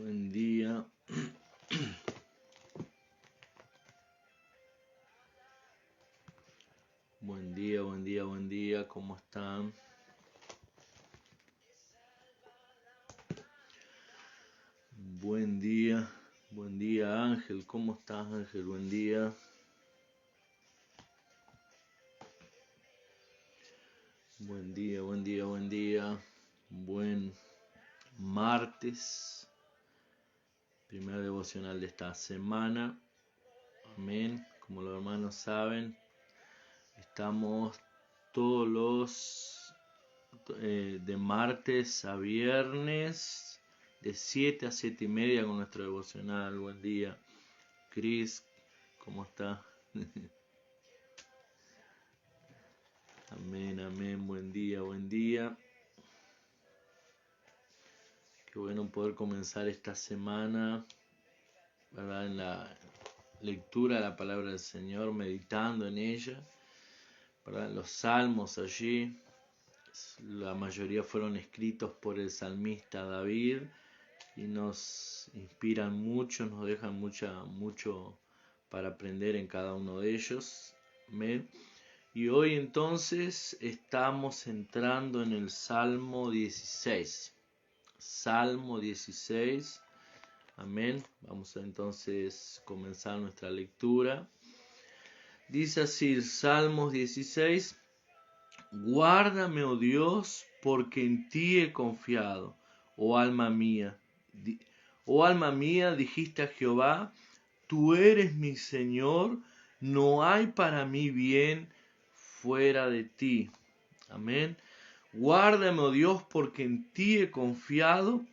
Buen día. Buen día, buen día, buen día. ¿Cómo están? Buen día Ángel. ¿Cómo estás Ángel? Buen día. Buen día, buen día, buen día. Buen martes. Primer devocional de esta semana. Amén. Como los hermanos saben, estamos todos los de martes a viernes de 7 a 7 y media con nuestro devocional. Buen día. Cris, ¿cómo está? Amén, amén. Buen día, buen día. Qué bueno poder comenzar esta semana, ¿verdad? En la lectura de la palabra del Señor, meditando en ella, ¿verdad? Los salmos allí, la mayoría fueron escritos por el salmista David y nos inspiran mucho, nos dejan mucho para aprender en cada uno de ellos. Amén. Y hoy entonces estamos entrando en el Salmo 16. Salmo 16. Amén. Vamos a entonces comenzar nuestra lectura. Dice así el Salmo 16. Guárdame, oh Dios, porque en ti he confiado, oh alma mía. Oh alma mía, dijiste a Jehová, tú eres mi Señor, no hay para mí bien fuera de ti. Amén. Guárdame, oh Dios, porque en ti he confiado.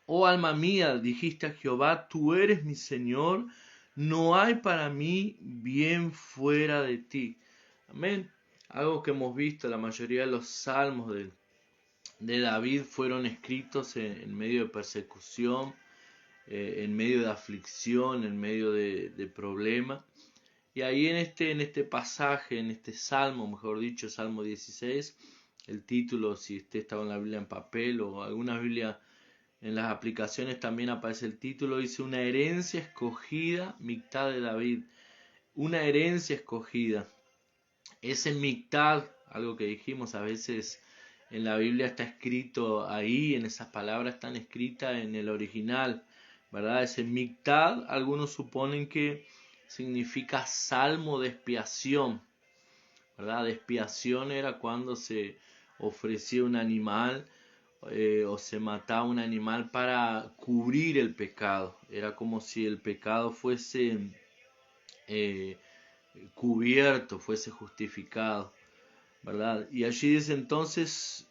Oh alma mía, dijiste a Jehová, tú eres mi Señor, no hay para mí bien fuera de ti. Amén. Algo que hemos visto, la mayoría de los salmos de David fueron escritos en medio de persecución, en medio de aflicción, en medio de problema. Y ahí en este pasaje, en este salmo, mejor dicho, Salmo 16, el título, si usted estaba en la Biblia en papel o alguna Biblia en las aplicaciones también aparece el título, dice una herencia escogida, Mictad de David. Una herencia escogida. Ese Mictad, algo que dijimos a veces en la Biblia está escrito ahí, en esas palabras están escritas en el original, ¿verdad? Ese Mictad, algunos suponen que significa salmo de expiación, ¿verdad? De expiación era cuando se ofrecía un animal o se mataba un animal para cubrir el pecado. Era como si el pecado fuese cubierto, fuese justificado, ¿verdad? Y allí dice entonces,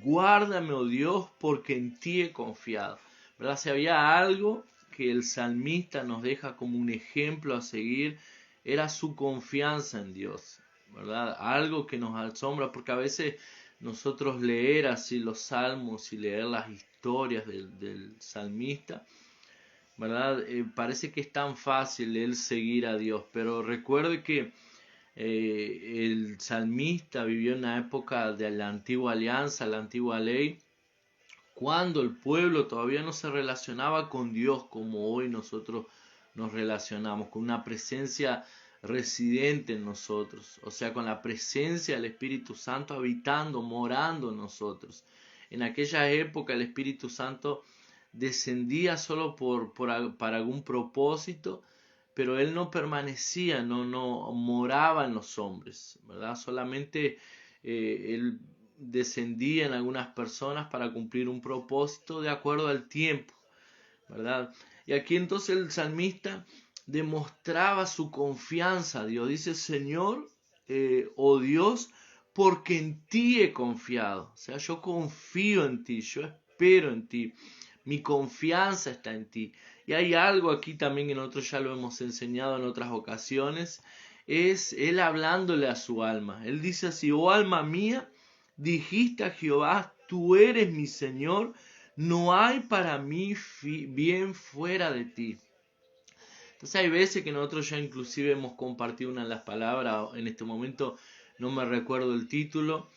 guárdame, oh Dios, porque en ti he confiado, ¿verdad? Si había algo que el salmista nos deja como un ejemplo a seguir, era su confianza en Dios, ¿verdad? Algo que nos asombra, porque a veces nosotros leer así los salmos y leer las historias del salmista, ¿verdad? Parece que es tan fácil el seguir a Dios, pero recuerde que el salmista vivió en la época de la antigua alianza, la antigua ley, cuando el pueblo todavía no se relacionaba con Dios como hoy nosotros nos relacionamos, con una presencia residente en nosotros, o sea, con la presencia del Espíritu Santo habitando, morando en nosotros. En aquella época el Espíritu Santo descendía solo para algún propósito, pero él no permanecía, no moraba en los hombres, ¿verdad? Solamente él descendía en algunas personas para cumplir un propósito de acuerdo al tiempo, ¿verdad? Y aquí entonces el salmista demostraba su confianza a Dios. Dice, Señor, oh Dios, porque en ti he confiado. O sea, yo confío en ti, yo espero en ti. Mi confianza está en ti. Y hay algo aquí también que nosotros ya lo hemos enseñado en otras ocasiones. Es él hablándole a su alma. Él dice así, oh alma mía, dijiste a Jehová, tú eres mi Señor, no hay para mí bien fuera de ti. Entonces hay veces que nosotros ya inclusive hemos compartido una de las palabras, en este momento no me recuerdo el título,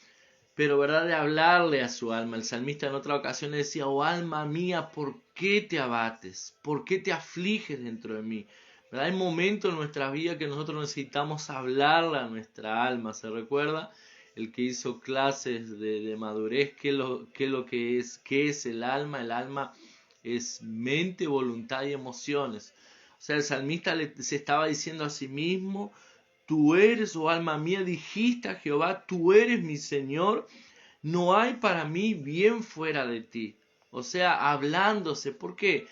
pero ¿verdad? De hablarle a su alma. El salmista en otra ocasión decía, oh alma mía, ¿por qué te abates? ¿Por qué te afliges dentro de mí? ¿Verdad? Hay momentos en nuestra vida que nosotros necesitamos hablarle a nuestra alma. ¿Se recuerda? El que hizo clases de madurez, ¿qué es el alma? El alma es mente, voluntad y emociones. O sea, el salmista se estaba diciendo a sí mismo, tú eres, oh alma mía, dijiste a Jehová, tú eres mi Señor, no hay para mí bien fuera de ti. O sea, hablándose. ¿Por qué?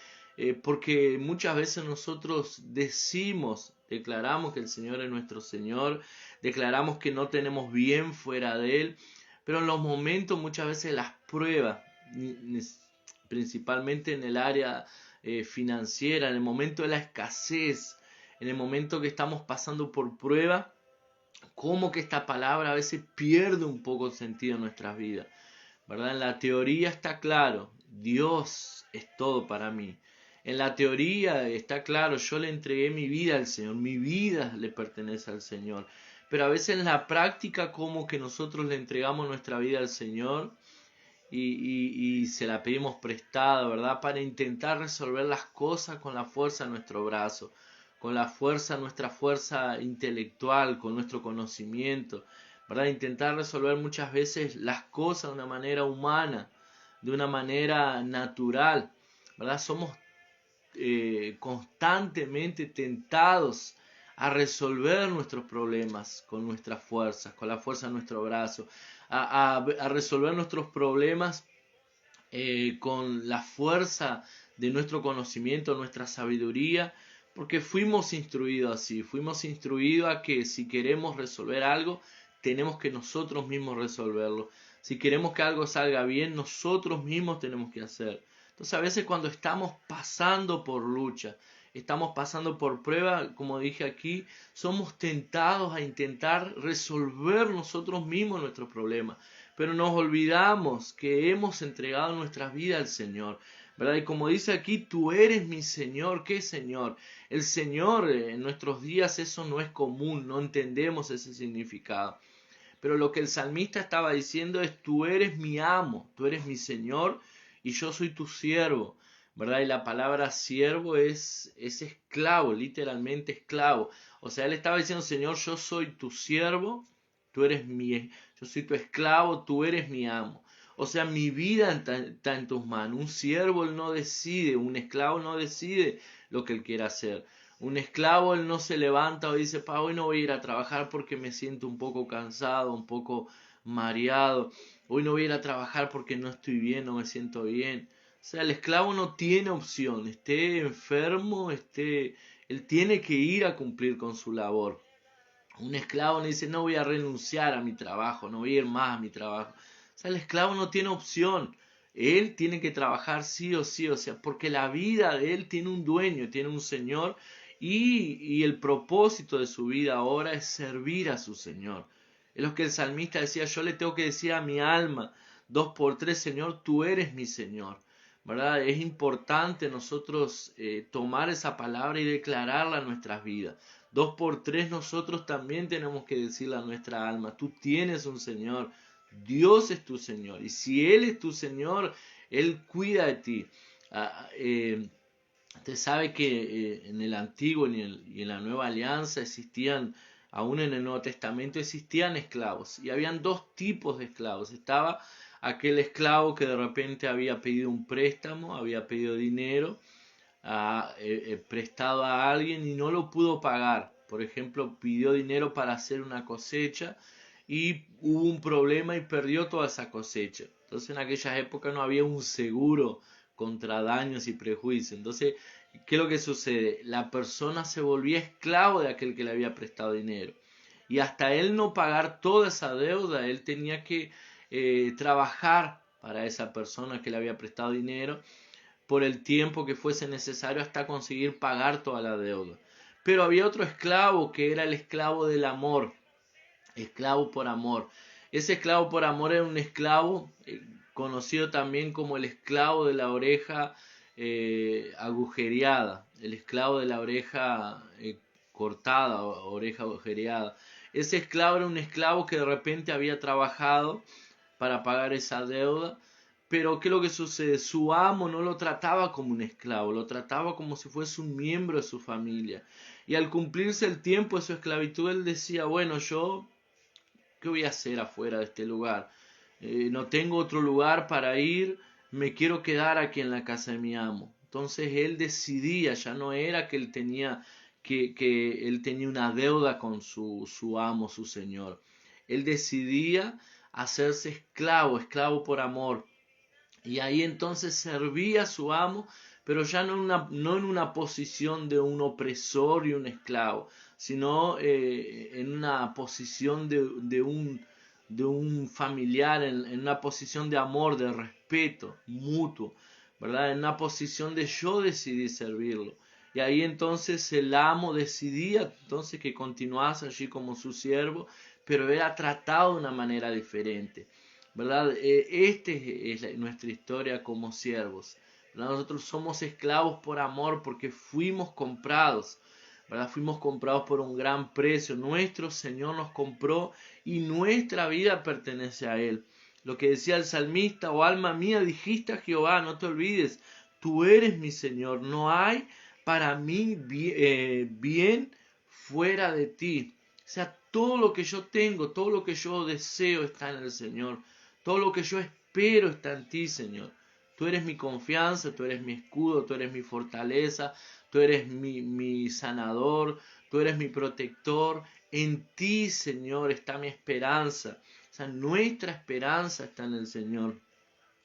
Porque muchas veces nosotros declaramos que el Señor es nuestro Señor, declaramos que no tenemos bien fuera de Él, pero en los momentos, muchas veces las pruebas, principalmente en el área financiera, en el momento de la escasez, en el momento que estamos pasando por prueba, como que esta palabra a veces pierde un poco el sentido en nuestras vidas, ¿verdad? En la teoría está claro, Dios es todo para mí. En la teoría está claro, yo le entregué mi vida al Señor, mi vida le pertenece al Señor. Pero a veces en la práctica como que nosotros le entregamos nuestra vida al Señor y se la pedimos prestada, ¿verdad? Para intentar resolver las cosas con la fuerza de nuestro brazo, con la fuerza, nuestra fuerza intelectual, con nuestro conocimiento, ¿verdad? Intentar resolver muchas veces las cosas de una manera humana, de una manera natural, ¿verdad? Somos constantemente tentados a resolver nuestros problemas con nuestras fuerzas, con la fuerza de nuestro brazo, a resolver nuestros problemas con la fuerza de nuestro conocimiento, nuestra sabiduría, porque fuimos instruidos así, fuimos instruidos a que si queremos resolver algo, tenemos que nosotros mismos resolverlo. Si queremos que algo salga bien, nosotros mismos tenemos que hacer. Entonces a veces cuando estamos pasando por lucha, estamos pasando por prueba, como dije aquí, somos tentados a intentar resolver nosotros mismos nuestros problemas. Pero nos olvidamos que hemos entregado nuestras vidas al Señor, ¿verdad? Y como dice aquí, tú eres mi Señor. ¿Qué Señor? El Señor en nuestros días eso no es común, no entendemos ese significado. Pero lo que el salmista estaba diciendo es, tú eres mi amo, tú eres mi Señor y yo soy tu siervo, ¿verdad? Y la palabra siervo es esclavo, literalmente esclavo. O sea, él estaba diciendo, Señor, yo soy tu siervo, yo soy tu esclavo, tú eres mi amo. O sea, mi vida está en tus manos. Un siervo él no decide, un esclavo no decide lo que él quiere hacer. Un esclavo, él no se levanta o dice, hoy no voy a ir a trabajar porque me siento un poco cansado, un poco mareado. Hoy no voy a ir a trabajar porque no estoy bien, no me siento bien. O sea, el esclavo no tiene opción, esté enfermo, él tiene que ir a cumplir con su labor. Un esclavo no dice, no voy a renunciar a mi trabajo, no voy a ir más a mi trabajo. O sea, el esclavo no tiene opción. Él tiene que trabajar sí o sí, o sea, porque la vida de él tiene un dueño, tiene un Señor, y el propósito de su vida ahora es servir a su Señor. Es lo que el salmista decía, yo le tengo que decir a mi alma, 2 por 3, Señor, tú eres mi Señor. ¿Verdad? Es importante nosotros tomar esa palabra y declararla en nuestras vidas. 2 por 3 nosotros también tenemos que decirle a nuestra alma, tú tienes un Señor, Dios es tu Señor, y si Él es tu Señor, Él cuida de ti. Usted sabe que en el Antiguo y en la Nueva Alianza existían, aún en el Nuevo Testamento existían esclavos, y habían 2 tipos de esclavos. Estaba aquel esclavo que de repente había pedido un préstamo, había pedido dinero, prestado a alguien y no lo pudo pagar. Por ejemplo, pidió dinero para hacer una cosecha y hubo un problema y perdió toda esa cosecha. Entonces en aquellas épocas no había un seguro contra daños y prejuicios. Entonces, ¿qué es lo que sucede? La persona se volvía esclavo de aquel que le había prestado dinero. Y hasta él no pagar toda esa deuda, él tenía que trabajar para esa persona que le había prestado dinero por el tiempo que fuese necesario hasta conseguir pagar toda la deuda. Pero había otro esclavo que era el esclavo del amor, esclavo por amor. Ese esclavo por amor era un esclavo conocido también como el esclavo de la oreja agujereada, el esclavo de la oreja cortada, oreja agujereada. Ese esclavo era un esclavo que de repente había trabajado para pagar esa deuda. Pero ¿qué es lo que sucede? Su amo no lo trataba como un esclavo, lo trataba como si fuese un miembro de su familia. Y al cumplirse el tiempo de su esclavitud, él decía, bueno, yo, ¿qué voy a hacer afuera de este lugar? No tengo otro lugar para ir, me quiero quedar aquí en la casa de mi amo. Entonces él decidía, ya no era que él tenía, que él tenía una deuda con su amo, su señor. Él decidía hacerse esclavo, esclavo por amor. Y ahí entonces servía a su amo, pero ya no en una posición de un opresor y un esclavo, sino en una posición de un familiar, en una posición de amor, de respeto mutuo, ¿verdad? En una posición de yo decidí servirlo. Y ahí entonces el amo decidía entonces que continuase allí como su siervo, pero era tratado de una manera diferente. ¿Verdad? Esta es nuestra historia como siervos. ¿Verdad? Nosotros somos esclavos por amor porque fuimos comprados. ¿Verdad? Fuimos comprados por un gran precio. Nuestro Señor nos compró y nuestra vida pertenece a Él. Lo que decía el salmista: oh alma mía, dijiste a Jehová, no te olvides, tú eres mi Señor, no hay para mí bien fuera de ti. O sea, todo lo que yo tengo, todo lo que yo deseo está en el Señor. Todo lo que yo espero está en ti, Señor. Tú eres mi confianza, tú eres mi escudo, tú eres mi fortaleza, tú eres mi sanador, tú eres mi protector. En ti, Señor, está mi esperanza. O sea, nuestra esperanza está en el Señor.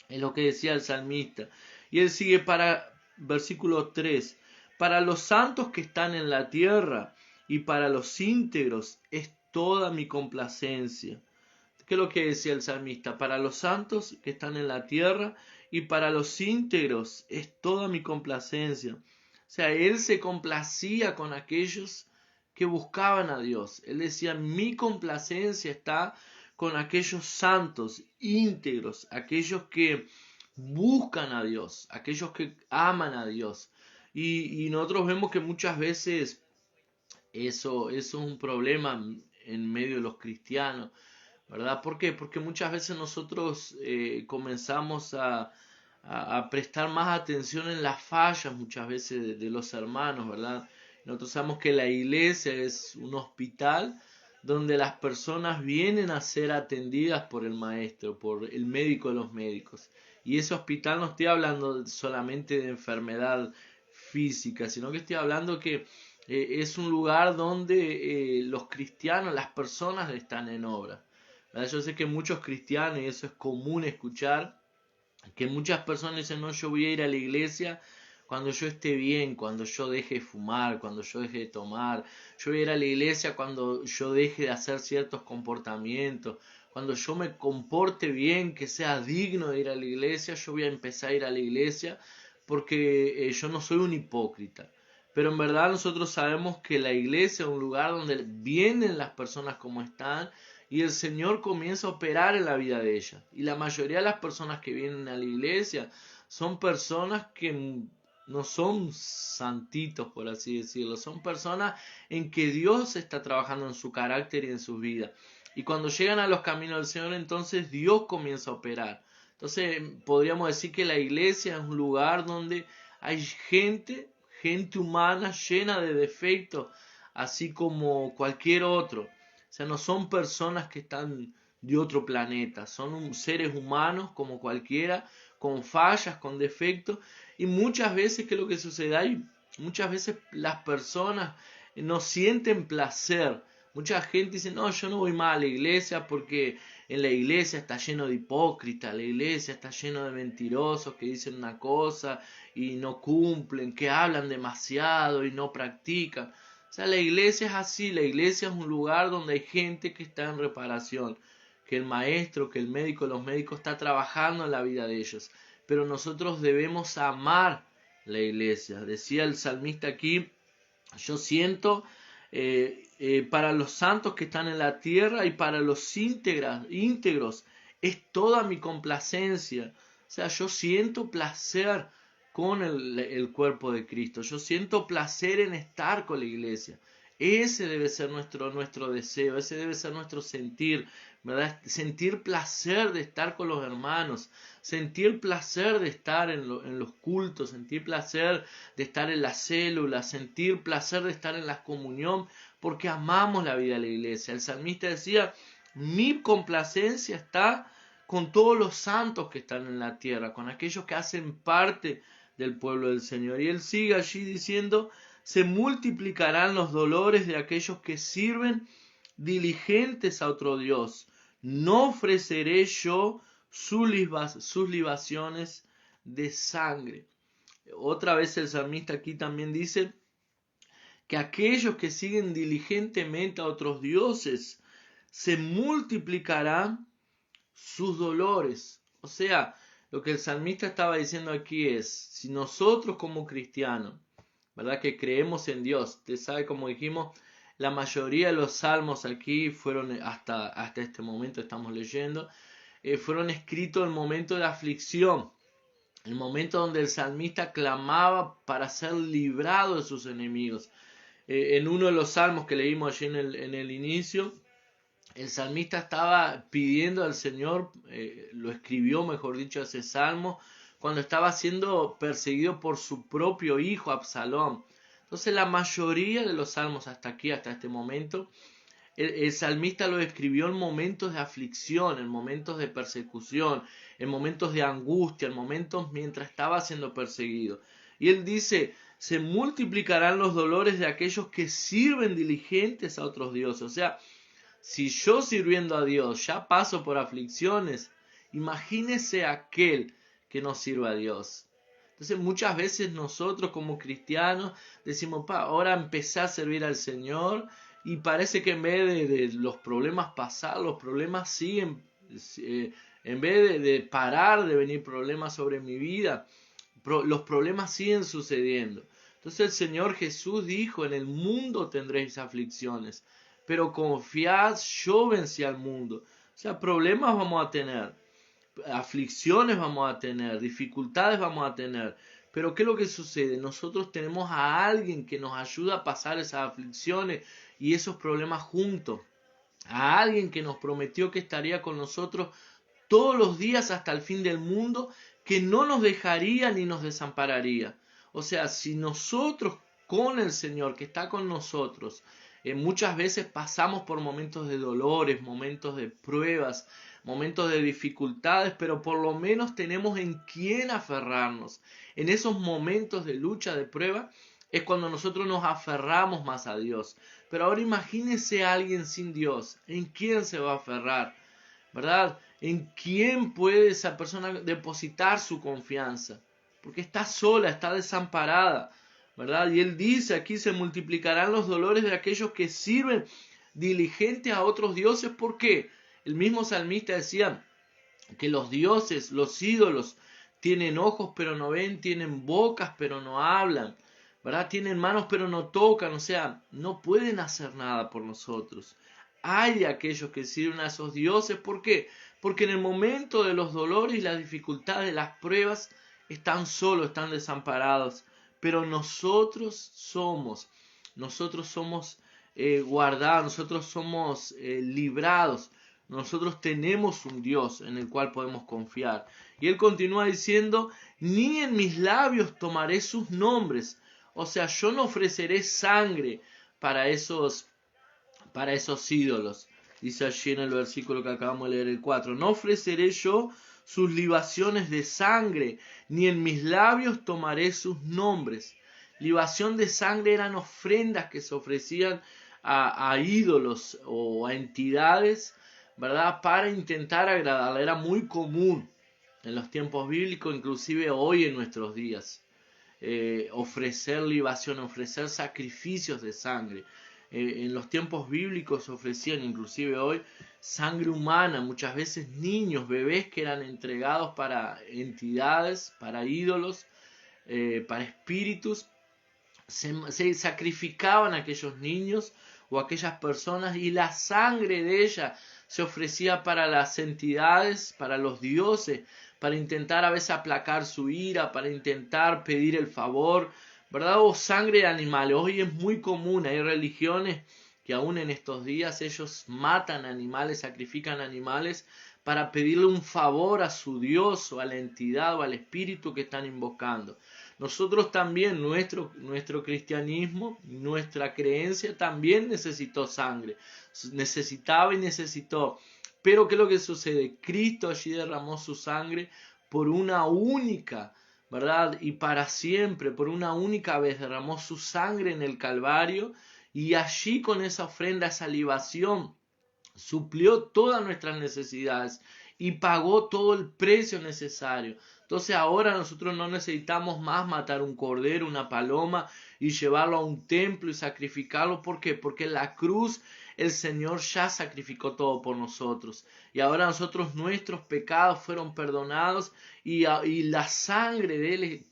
Es lo que decía el salmista. Y él sigue para versículo 3. Para los santos que están en la tierra y para los íntegros es toda mi complacencia. ¿Qué es lo que decía el salmista? Para los santos que están en la tierra y para los íntegros es toda mi complacencia. O sea, él se complacía con aquellos que buscaban a Dios. Él decía, mi complacencia está con aquellos santos, íntegros, aquellos que buscan a Dios, aquellos que aman a Dios. Y nosotros vemos que muchas veces eso es un problema en medio de los cristianos, ¿verdad? ¿Por qué? Porque muchas veces nosotros comenzamos a prestar más atención en las fallas muchas veces de los hermanos, ¿verdad? Nosotros sabemos que la iglesia es un hospital donde las personas vienen a ser atendidas por el maestro, por el médico de los médicos. Y ese hospital no estoy hablando solamente de enfermedad física, sino que estoy hablando que es un lugar donde los cristianos, las personas están en obra. ¿Verdad? Yo sé que muchos cristianos, y eso es común escuchar, que muchas personas dicen, no, yo voy a ir a la iglesia cuando yo esté bien, cuando yo deje de fumar, cuando yo deje de tomar. Yo voy a ir a la iglesia cuando yo deje de hacer ciertos comportamientos. Cuando yo me comporte bien, que sea digno de ir a la iglesia, yo voy a empezar a ir a la iglesia porque yo no soy un hipócrita. Pero en verdad nosotros sabemos que la iglesia es un lugar donde vienen las personas como están y el Señor comienza a operar en la vida de ellas. Y la mayoría de las personas que vienen a la iglesia son personas que no son santitos, por así decirlo. Son personas en que Dios está trabajando en su carácter y en sus vidas. Y cuando llegan a los caminos del Señor, entonces Dios comienza a operar. Entonces podríamos decir que la iglesia es un lugar donde hay gente humana llena de defectos, así como cualquier otro. O sea, no son personas que están de otro planeta, son seres humanos como cualquiera, con fallas, con defectos, y muchas veces, ¿qué es lo que sucede ahí? Muchas veces las personas no sienten placer. Mucha gente dice, no, yo no voy más a la iglesia porque en la iglesia está lleno de hipócritas, la iglesia está lleno de mentirosos que dicen una cosa y no cumplen, que hablan demasiado y no practican. O sea, la iglesia es así, la iglesia es un lugar donde hay gente que está en reparación, que el maestro, que el médico, los médicos está trabajando en la vida de ellos. Pero nosotros debemos amar la iglesia. Decía el salmista aquí, yo siento para los santos que están en la tierra y para los íntegros es toda mi complacencia. O sea, yo siento placer con el cuerpo de Cristo. Yo siento placer en estar con la iglesia. Ese debe ser nuestro deseo, ese debe ser nuestro sentir. ¿verdad? Sentir placer de estar con los hermanos, sentir placer de estar en los cultos, sentir placer de estar en las células, sentir placer de estar en la comunión, porque amamos la vida de la iglesia. El salmista decía, mi complacencia está con todos los santos que están en la tierra, con aquellos que hacen parte del pueblo del Señor. Y él sigue allí diciendo, se multiplicarán los dolores de aquellos que sirven diligentes a otro Dios. No ofreceré yo sus libaciones de sangre. Otra vez el salmista aquí también dice que aquellos que siguen diligentemente a otros dioses, se multiplicarán sus dolores. O sea, lo que el salmista estaba diciendo aquí es, si nosotros como cristianos, ¿verdad? Que creemos en Dios, usted sabe, como dijimos, la mayoría de los salmos aquí fueron, hasta este momento estamos leyendo, fueron escritos en momento de aflicción, el momento donde el salmista clamaba para ser librado de sus enemigos. En uno de los salmos que leímos allí en el inicio, el salmista estaba pidiendo al Señor, lo escribió, mejor dicho, ese salmo, cuando estaba siendo perseguido por su propio hijo Absalón. Entonces la mayoría de los salmos hasta aquí, hasta este momento, el salmista lo escribió en momentos de aflicción, en momentos de persecución, en momentos de angustia, en momentos mientras estaba siendo perseguido. Y él dice, se multiplicarán los dolores de aquellos que sirven diligentes a otros dioses. O sea, si yo sirviendo a Dios ya paso por aflicciones, imagínese aquel que no sirva a Dios. Entonces muchas veces nosotros como cristianos decimos, ahora empecé a servir al Señor y parece que en vez de los problemas pasar, los problemas siguen, en vez de parar de venir problemas sobre mi vida, los problemas siguen sucediendo. Entonces el Señor Jesús dijo, en el mundo tendréis aflicciones, pero confiad, yo vencí al mundo. O sea, problemas vamos a tener, aflicciones vamos a tener, dificultades vamos a tener. Pero ¿qué es lo que sucede? Nosotros tenemos a alguien que nos ayuda a pasar esas aflicciones y esos problemas juntos. A alguien que nos prometió que estaría con nosotros todos los días hasta el fin del mundo, que no nos dejaría ni nos desampararía. O sea, si nosotros con el Señor que está con nosotros, muchas veces pasamos por momentos de dolores, momentos de pruebas, momentos de dificultades, pero por lo menos tenemos en quién aferrarnos. En esos momentos de lucha, de prueba, es cuando nosotros nos aferramos más a Dios. Pero ahora imagínese a alguien sin Dios, ¿en quién se va a aferrar? ¿Verdad? ¿En quién puede esa persona depositar su confianza? Porque está sola, está desamparada, ¿verdad? Y él dice, aquí se multiplicarán los dolores de aquellos que sirven diligentes a otros dioses. ¿Por qué? El mismo salmista decía que los dioses, los ídolos, tienen ojos pero no ven, tienen bocas pero no hablan, ¿verdad? Tienen manos pero no tocan, o sea, no pueden hacer nada por nosotros. Hay aquellos que sirven a esos dioses, ¿por qué? Porque en el momento de los dolores y las dificultades, de las pruebas, están solos, están desamparados. Pero nosotros somos guardados, nosotros somos librados. Nosotros tenemos un Dios en el cual podemos confiar. Y él continúa diciendo, ni en mis labios tomaré sus nombres. O sea, yo no ofreceré sangre para esos ídolos. Dice allí en el versículo que acabamos de leer, el 4. No ofreceré yo sus libaciones de sangre, ni en mis labios tomaré sus nombres. Libación de sangre eran ofrendas que se ofrecían a ídolos o a entidades, ¿verdad? Para intentar agradarle. Era muy común en los tiempos bíblicos, inclusive hoy en nuestros días, ofrecer libación, ofrecer sacrificios de sangre. En los tiempos bíblicos ofrecían, inclusive hoy, sangre humana, muchas veces niños, bebés que eran entregados para entidades, para ídolos, para espíritus. Se sacrificaban a aquellos niños o a aquellas personas y la sangre de ellas se ofrecía para las entidades, para los dioses, para intentar a veces aplacar su ira, para intentar pedir el favor, ¿verdad? O sangre de animales. Hoy es muy común, hay religiones que aún en estos días ellos matan animales, sacrifican animales para pedirle un favor a su Dios o a la entidad o al espíritu que están invocando. Nosotros también, nuestro cristianismo, nuestra creencia también necesitó sangre, necesitaba y necesitó. Pero ¿qué es lo que sucede? Cristo allí derramó su sangre por una única, ¿verdad? Y para siempre, por una única vez derramó su sangre en el Calvario, y allí con esa ofrenda, esa libación, suplió todas nuestras necesidades y pagó todo el precio necesario. Entonces ahora nosotros no necesitamos más matar un cordero, una paloma y llevarlo a un templo y sacrificarlo. ¿Por qué? Porque en la cruz el Señor ya sacrificó todo por nosotros. Y ahora nosotros, nuestros pecados fueron perdonados y la sangre de Él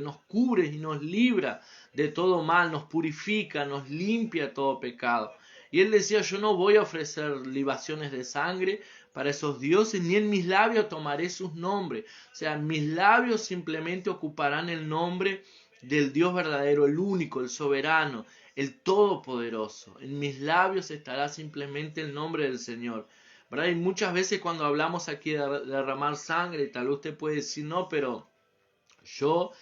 nos cubre y nos libra de todo mal, nos purifica, nos limpia todo pecado. Y él decía, yo no voy a ofrecer libaciones de sangre para esos dioses, ni en mis labios tomaré sus nombres. O sea, mis labios simplemente ocuparán el nombre del Dios verdadero, el único, el soberano, el todopoderoso. En mis labios estará simplemente el nombre del Señor. ¿Verdad? Y muchas veces cuando hablamos aquí de derramar sangre, tal vez usted puede decir, no, pero yo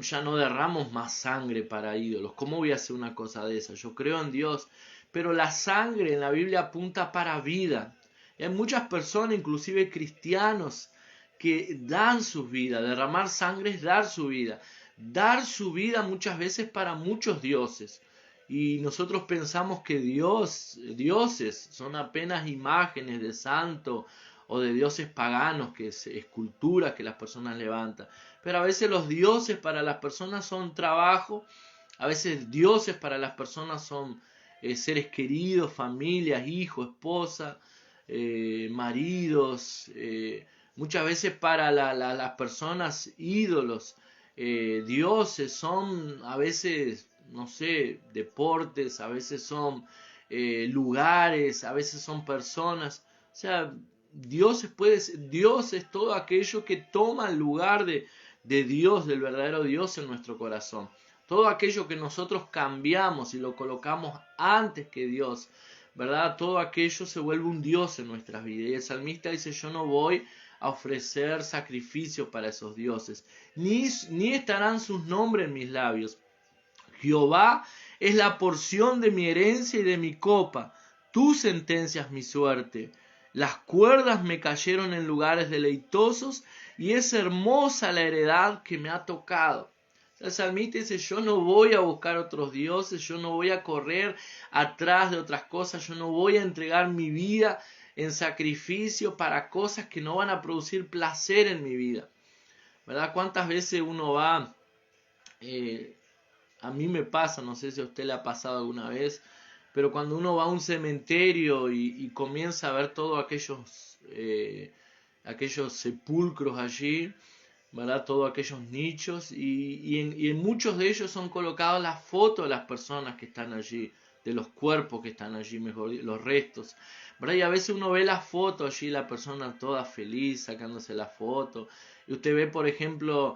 ya no derramo más sangre para ídolos. ¿Cómo voy a hacer una cosa de esa? Yo creo en Dios. Pero la sangre en la Biblia apunta para vida. Y hay muchas personas, inclusive cristianos, que dan su vida. Derramar sangre es dar su vida. Dar su vida muchas veces para muchos dioses. Y nosotros pensamos que dioses son apenas imágenes de santo o de dioses paganos, que es esculturas que las personas levantan. Pero a veces los dioses para las personas son trabajo, a veces dioses para las personas son seres queridos, familias, hijos, esposa, maridos, muchas veces para las personas ídolos, dioses son a veces, no sé, deportes, a veces son lugares, a veces son personas. O sea, Dios es todo aquello que toma el lugar de Dios, del verdadero Dios en nuestro corazón. Todo aquello que nosotros cambiamos y lo colocamos antes que Dios, ¿verdad? Todo aquello se vuelve un Dios en nuestras vidas. Y el salmista dice, yo no voy a ofrecer sacrificios para esos dioses, ni estarán sus nombres en mis labios. Jehová es la porción de mi herencia y de mi copa. Tú sentencias mi suerte. Las cuerdas me cayeron en lugares deleitosos y es hermosa la heredad que me ha tocado. El salmista dice, yo no voy a buscar otros dioses, yo no voy a correr atrás de otras cosas, yo no voy a entregar mi vida en sacrificio para cosas que no van a producir placer en mi vida. ¿Verdad? ¿Cuántas veces uno va... a mí me pasa, no sé si a usted le ha pasado alguna vez, pero cuando uno va a un cementerio y comienza a ver todos aquellos sepulcros allí, ¿verdad? Todos aquellos nichos, y en muchos de ellos son colocadas las fotos de las personas que están allí, de los cuerpos que están allí, mejor dicho, los restos, ¿verdad? Y a veces uno ve la foto allí, la persona toda feliz sacándose la foto, y usted ve, por ejemplo,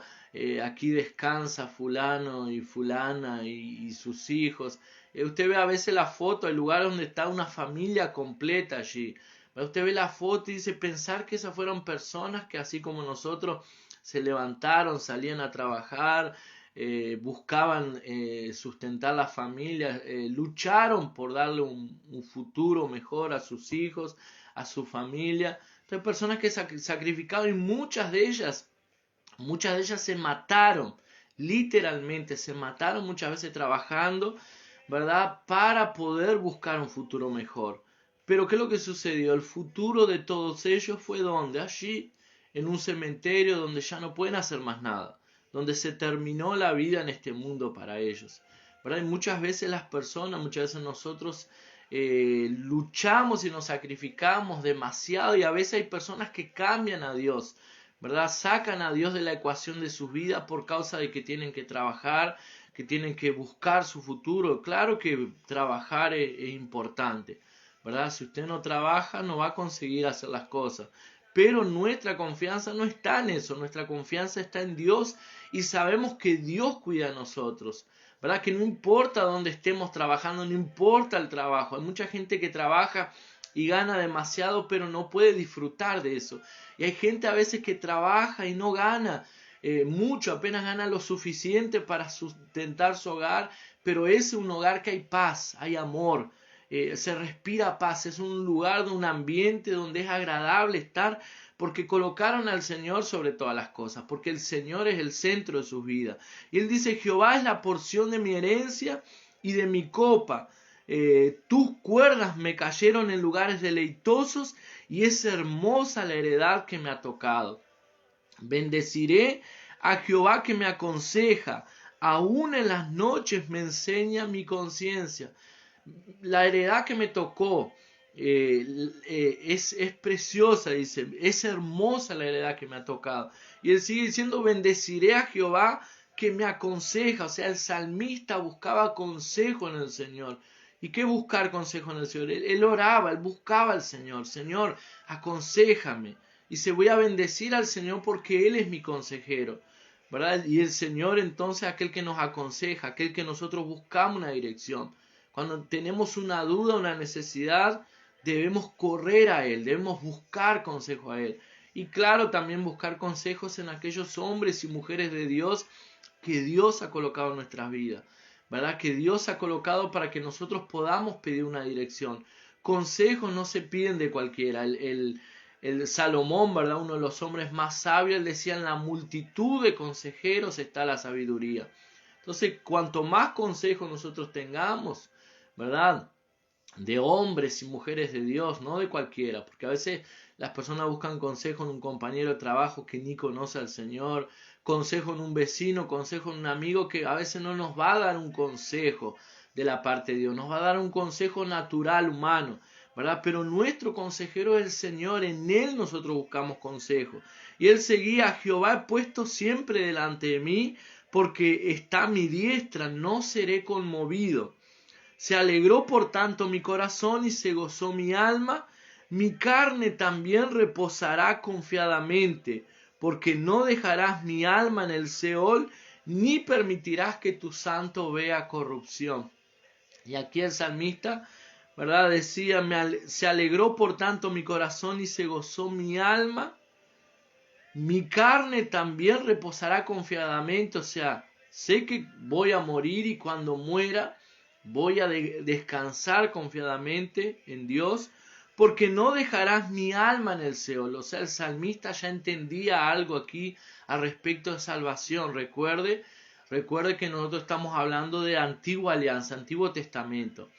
aquí descansa fulano y fulana y sus hijos. Usted ve a veces la foto, el lugar donde está una familia completa allí. Usted ve la foto y dice, pensar que esas fueron personas que así como nosotros se levantaron, salían a trabajar, buscaban sustentar la familia, lucharon por darle un futuro mejor a sus hijos, a su familia. Entonces, personas que sacrificaron, y muchas de ellas se mataron, literalmente se mataron muchas veces trabajando, ¿verdad? Para poder buscar un futuro mejor. Pero ¿qué es lo que sucedió? El futuro de todos ellos fue ¿dónde? Allí, en un cementerio donde ya no pueden hacer más nada, donde se terminó la vida en este mundo para ellos, ¿verdad? Y muchas veces las personas, muchas veces nosotros luchamos y nos sacrificamos demasiado, y a veces hay personas que cambian a Dios, ¿verdad? Sacan a Dios de la ecuación de sus vidas por causa de que tienen que trabajar, que tienen que buscar su futuro. Claro que trabajar es importante, ¿verdad? Si usted no trabaja, no va a conseguir hacer las cosas. Pero nuestra confianza no está en eso, nuestra confianza está en Dios, y sabemos que Dios cuida de nosotros. ¿verdad? Que no importa dónde estemos trabajando, no importa el trabajo. Hay mucha gente que trabaja y gana demasiado, pero no puede disfrutar de eso. Y hay gente a veces que trabaja y no gana mucho, apenas gana lo suficiente para sustentar su hogar, pero es un hogar que hay paz, hay amor, se respira paz, es un lugar, un ambiente donde es agradable estar, porque colocaron al Señor sobre todas las cosas, porque el Señor es el centro de sus vidas. Y Él dice, Jehová es la porción de mi herencia y de mi copa. Tus cuerdas me cayeron en lugares deleitosos y es hermosa la heredad que me ha tocado. Bendeciré a Jehová que me aconseja, aún en las noches me enseña mi conciencia. La heredad que me tocó es preciosa, dice, es hermosa la heredad que me ha tocado. Y él sigue diciendo, bendeciré a Jehová que me aconseja. O sea, el salmista buscaba consejo en el Señor. ¿Y qué buscar consejo en el Señor? Él oraba, él buscaba al Señor. Señor, aconséjame. Y se voy a bendecir al Señor porque Él es mi consejero, ¿verdad? Y el Señor entonces aquel que nos aconseja, aquel que nosotros buscamos una dirección. Cuando tenemos una duda, una necesidad, debemos correr a Él, debemos buscar consejo a Él. Y claro, también buscar consejos en aquellos hombres y mujeres de Dios que Dios ha colocado en nuestras vidas, ¿verdad? Que Dios ha colocado para que nosotros podamos pedir una dirección. Consejos no se piden de cualquiera. El Salomón, ¿verdad? Uno de los hombres más sabios, él decía, en la multitud de consejeros está la sabiduría. Entonces, cuanto más consejos nosotros tengamos, ¿verdad? De hombres y mujeres de Dios, no de cualquiera, porque a veces las personas buscan consejo en un compañero de trabajo que ni conoce al Señor, consejo en un vecino, consejo en un amigo que a veces no nos va a dar un consejo de la parte de Dios, nos va a dar un consejo natural, humano, ¿verdad? Pero nuestro consejero es el Señor, en Él nosotros buscamos consejo. Y Él seguía, Jehová he puesto siempre delante de mí, porque está a mi diestra, no seré conmovido. Se alegró por tanto mi corazón y se gozó mi alma. Mi carne también reposará confiadamente, porque no dejarás mi alma en el Seol, ni permitirás que tu santo vea corrupción. Y aquí el salmista, ¿verdad? Decía, se alegró por tanto mi corazón y se gozó mi alma. Mi carne también reposará confiadamente, o sea, sé que voy a morir y cuando muera voy a descansar confiadamente en Dios, porque no dejarás mi alma en el Seol. O sea, el salmista ya entendía algo aquí al respecto de salvación. Recuerde que nosotros estamos hablando de antigua alianza, Antiguo Testamento,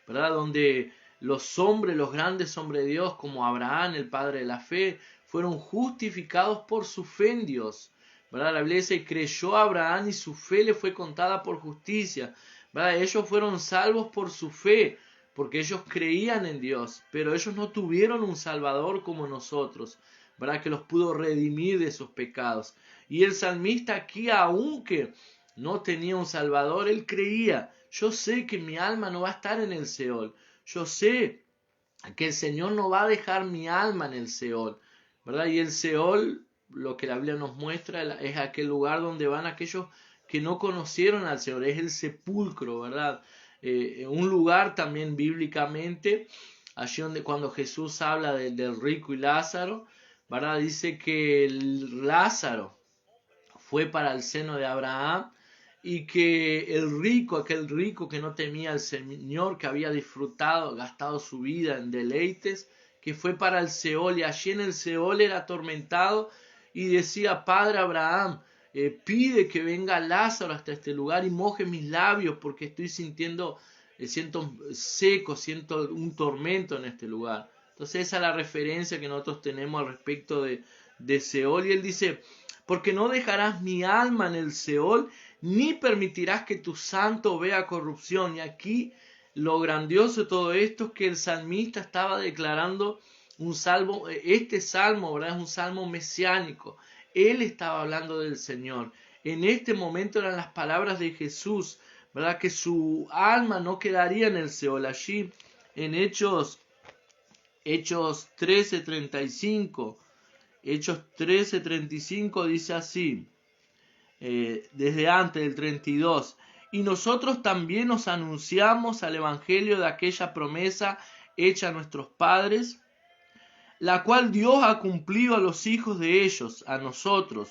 ¿verdad? Donde los hombres, los grandes hombres de Dios, como Abraham, el padre de la fe, fueron justificados por su fe en Dios, ¿verdad? La Biblia dice, creyó a Abraham y su fe le fue contada por justicia, ¿verdad? Ellos fueron salvos por su fe, porque ellos creían en Dios, pero ellos no tuvieron un Salvador como nosotros, ¿verdad? Que los pudo redimir de sus pecados. Y el salmista aquí, aunque no tenía un Salvador, él creía, yo sé que mi alma no va a estar en el Seol, yo sé que el Señor no va a dejar mi alma en el Seol, ¿verdad? Y el Seol, lo que la Biblia nos muestra, es aquel lugar donde van aquellos que no conocieron al Señor, es el sepulcro, ¿verdad? Un lugar también bíblicamente, allí donde cuando Jesús habla del rico y Lázaro, ¿verdad? Dice que Lázaro fue para el seno de Abraham y que el rico, aquel rico que no temía al Señor, que había disfrutado, gastado su vida en deleites, que fue para el Seol y allí en el Seol era atormentado y decía, Padre Abraham, pide que venga Lázaro hasta este lugar y moje mis labios porque estoy siento seco, siento un tormento en este lugar. Entonces esa es la referencia que nosotros tenemos al respecto de Seol. Y él dice, porque no dejarás mi alma en el Seol, ni permitirás que tu santo vea corrupción. Y aquí lo grandioso de todo esto es que el salmista estaba declarando un salmo, este salmo, ¿verdad? Es un salmo mesiánico. Él estaba hablando del Señor. En este momento eran las palabras de Jesús, ¿verdad? Que su alma no quedaría en el Seol. Allí en Hechos 13:35, Hechos 13:35 dice así, desde antes del 32, y nosotros también nos anunciamos al evangelio de aquella promesa hecha a nuestros padres, la cual Dios ha cumplido a los hijos de ellos, a nosotros.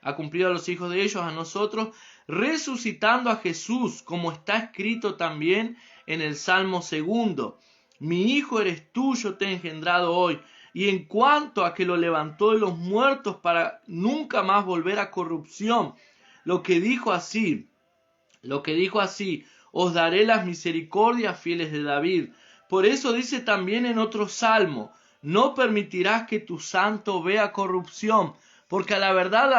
Ha cumplido a los hijos de ellos, a nosotros, resucitando a Jesús, como está escrito también en el Salmo 2. Mi hijo eres tú, yo te he engendrado hoy. Y en cuanto a que lo levantó de los muertos para nunca más volver a corrupción, lo que dijo así, os daré las misericordias fieles de David. Por eso dice también en otro salmo, no permitirás que tu santo vea corrupción, porque a la verdad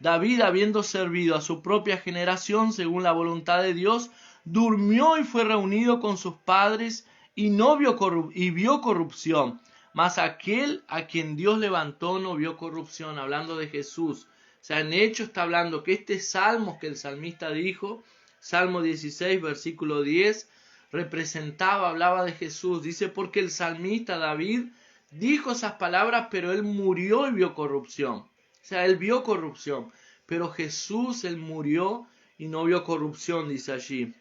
David habiendo servido a su propia generación según la voluntad de Dios, durmió y fue reunido con sus padres y vio corrupción. Mas aquel a quien Dios levantó no vio corrupción, hablando de Jesús. O sea, en hecho está hablando que este salmo que el salmista dijo, Salmo 16, versículo 10, hablaba de Jesús. Dice, porque el salmista David dijo esas palabras, pero él murió y vio corrupción. O sea, él vio corrupción, pero Jesús, él murió y no vio corrupción, dice allí.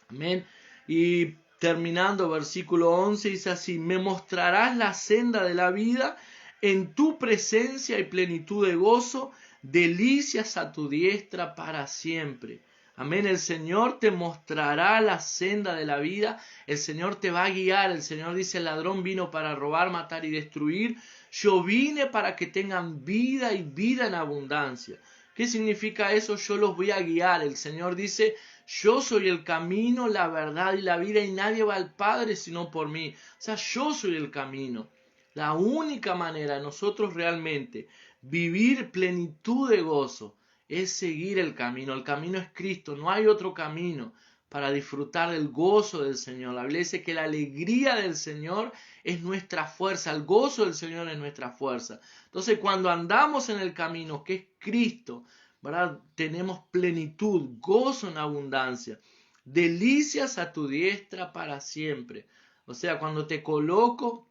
Amén. Y terminando, versículo 11, dice así, me mostrarás la senda de la vida, en tu presencia y plenitud de gozo, delicias a tu diestra para siempre. Amén, el Señor te mostrará la senda de la vida, el Señor te va a guiar, el Señor dice, el ladrón vino para robar, matar y destruir, yo vine para que tengan vida y vida en abundancia. ¿Qué significa eso? Yo los voy a guiar, el Señor dice, yo soy el camino, la verdad y la vida y nadie va al Padre sino por mí. O sea, yo soy el camino. La única manera de nosotros realmente vivir plenitud de gozo es seguir el camino. El camino es Cristo, no hay otro camino para disfrutar del gozo del Señor. La Biblia dice que la alegría del Señor es nuestra fuerza, el gozo del Señor es nuestra fuerza. Entonces, cuando andamos en el camino que es Cristo, ¿verdad? Tenemos plenitud, gozo en abundancia, delicias a tu diestra para siempre. O sea, cuando te coloco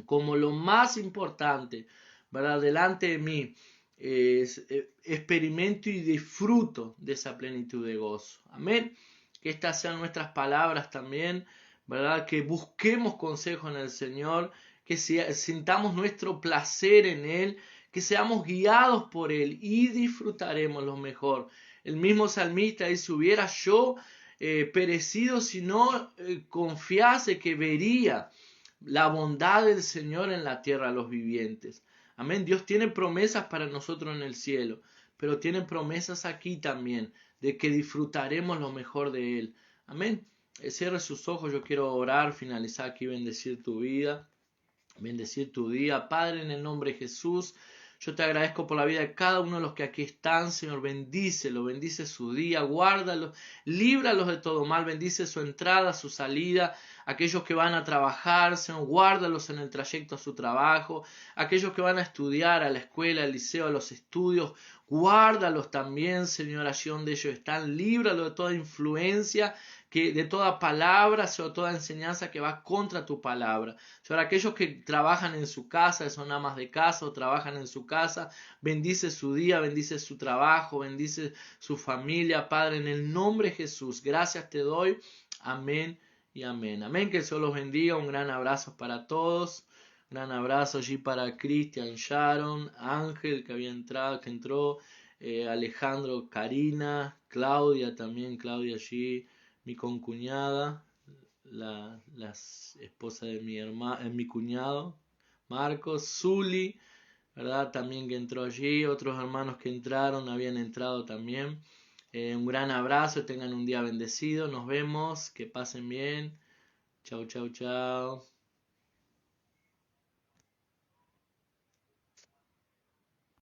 como lo más importante, ¿verdad? Delante de mí, experimento y disfruto de esa plenitud de gozo. Amén. Que estas sean nuestras palabras también, ¿verdad? Que busquemos consejo en el Señor, que sintamos nuestro placer en Él, que seamos guiados por Él y disfrutaremos lo mejor. El mismo salmista dice, hubiera yo perecido si no confiase que vería la bondad del Señor en la tierra de los vivientes. Amén. Dios tiene promesas para nosotros en el cielo, pero tiene promesas aquí también, de que disfrutaremos lo mejor de Él. Amén. Cierra sus ojos, yo quiero orar, finalizar aquí, bendecir tu vida, bendecir tu día. Padre, en el nombre de Jesús, yo te agradezco por la vida de cada uno de los que aquí están, Señor, bendícelo, bendice su día, guárdalos, líbralos de todo mal, bendice su entrada, su salida, aquellos que van a trabajar, Señor, guárdalos en el trayecto a su trabajo, aquellos que van a estudiar a la escuela, al liceo, a los estudios, guárdalos también, Señor, allí donde ellos están, líbralos de toda influencia, de toda palabra, Señor, toda enseñanza que va contra tu palabra. Señor, aquellos que trabajan en su casa, son amas de casa o trabajan en su casa, bendice su día, bendice su trabajo, bendice su familia, Padre, en el nombre de Jesús. Gracias te doy. Amén y amén. Amén, que el Señor los bendiga. Un gran abrazo para todos. Un gran abrazo allí para Cristian, Sharon, Ángel, que había entrado, que entró, Alejandro, Karina, Claudia también, Claudia allí, mi concuñada, la esposa de mi cuñado, Marcos, Zuli, ¿verdad? También que entró allí, otros hermanos que entraron, habían entrado también. Un gran abrazo, tengan un día bendecido, nos vemos, que pasen bien. Chau, chau, chau.